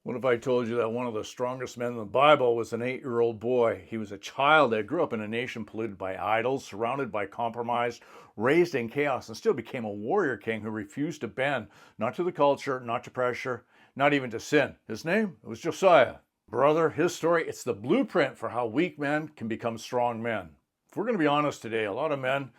What if I told you that one of the strongest men in the Bible was an 8-year-old boy? He was a child that grew up in a nation polluted by idols, surrounded by compromise, raised in chaos, and still became a warrior king who refused to bend, not to the culture, not to pressure, not even to sin. His name was Josiah. Brother, his story, it's the blueprint for how weak men can become strong men. If we're going to be honest today, a lot of men,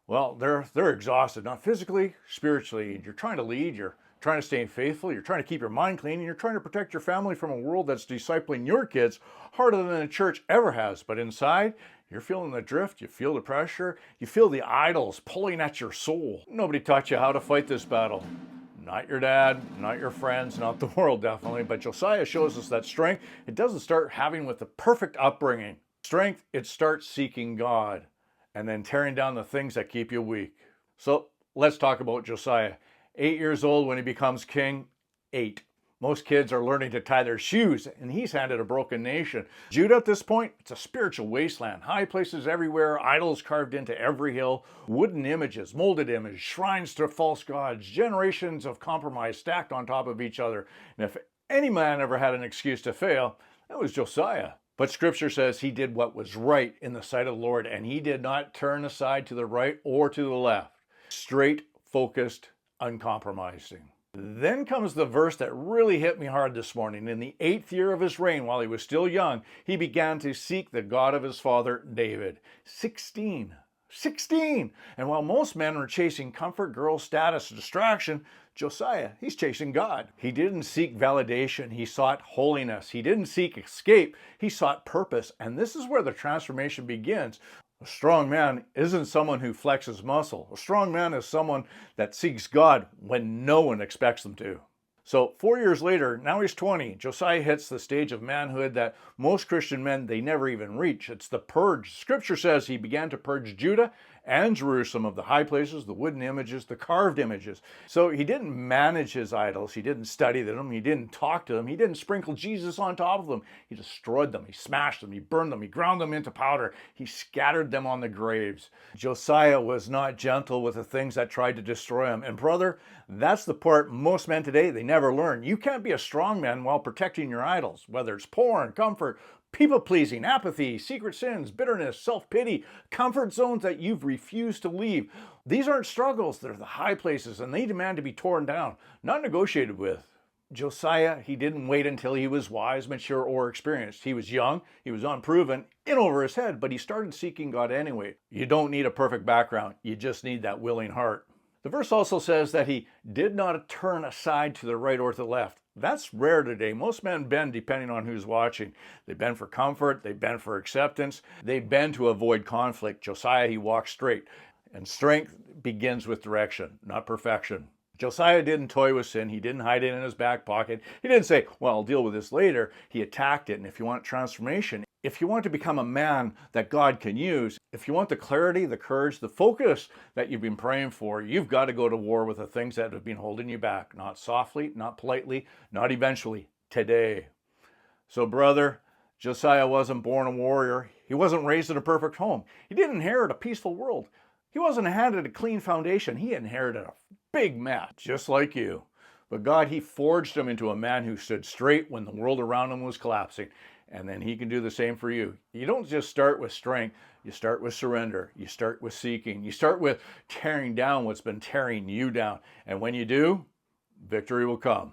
well, they're exhausted, not physically, spiritually. You're trying to lead, you're trying to stay faithful, you're trying to keep your mind clean, and you're trying to protect your family from a world that's discipling your kids harder than the church ever has. But inside, you're feeling the drift, you feel the pressure, you feel the idols pulling at your soul. Nobody taught you how to fight this battle. Not your dad, not your friends, not the world definitely, but Josiah shows us that strength, it doesn't start having with the perfect upbringing. Strength, it starts seeking God and then tearing down the things that keep you weak. So let's talk about Josiah. 8 years old when he becomes king. 8. Most kids are learning to tie their shoes, and he's handed a broken nation. Judah at this point, it's a spiritual wasteland. High places everywhere, idols carved into every hill, wooden images, molded images, shrines to false gods, generations of compromise stacked on top of each other. And if any man ever had an excuse to fail, that was Josiah. But scripture says he did what was right in the sight of the Lord, and he did not turn aside to the right or to the left. Straight, focused, uncompromising. Then comes the verse that really hit me hard this morning. In the 8th year of his reign, while he was still young, he began to seek the God of his father David. 16. And while most men were chasing comfort, girl status, distraction, Josiah, he's chasing God. He didn't seek validation, he sought holiness. He didn't seek escape, he sought purpose. And this is where the transformation begins. A strong man isn't someone who flexes muscle. A strong man is someone that seeks God when no one expects them to. So 4 years later, now he's 20, Josiah hits the stage of manhood that most Christian men, they never even reach. It's the purge. Scripture says he began to purge Judah and Jerusalem of the high places, the wooden images, the carved images. So he didn't manage his idols. He didn't study them. He didn't talk to them. He didn't sprinkle Jesus on top of them. He destroyed them. He smashed them. He burned them. He ground them into powder. He scattered them on the graves. Josiah was not gentle with the things that tried to destroy him. And brother, that's the part most men today, they never learn. You can't be a strong man while protecting your idols, whether it's porn, comfort, people-pleasing, apathy, secret sins, bitterness, self-pity, comfort zones that you've refused to leave. These aren't struggles, they're the high places, and they demand to be torn down, not negotiated with. Josiah, he didn't wait until he was wise, mature, or experienced. He was young, he was unproven, in over his head, but he started seeking God anyway. You don't need a perfect background, you just need that willing heart. The verse also says that he did not turn aside to the right or to the left. That's rare today. Most men bend depending on who's watching. They bend for comfort, they bend for acceptance, they bend to avoid conflict. Josiah, he walked straight. And strength begins with direction, not perfection. Josiah didn't toy with sin. He didn't hide it in his back pocket. He didn't say, well, I'll deal with this later. He attacked it. And if you want transformation, if you want to become a man that God can use, if you want the clarity, the courage, the focus that you've been praying for, you've got to go to war with the things that have been holding you back. Not softly, not politely, not eventually, today. So brother, Josiah wasn't born a warrior. He wasn't raised in a perfect home. He didn't inherit a peaceful world. He wasn't handed a clean foundation. He inherited a big mess, just like you. But God, he forged him into a man who stood straight when the world around him was collapsing. And then he can do the same for you. You don't just start with strength. You start with surrender. You start with seeking. You start with tearing down what's been tearing you down. And when you do, victory will come.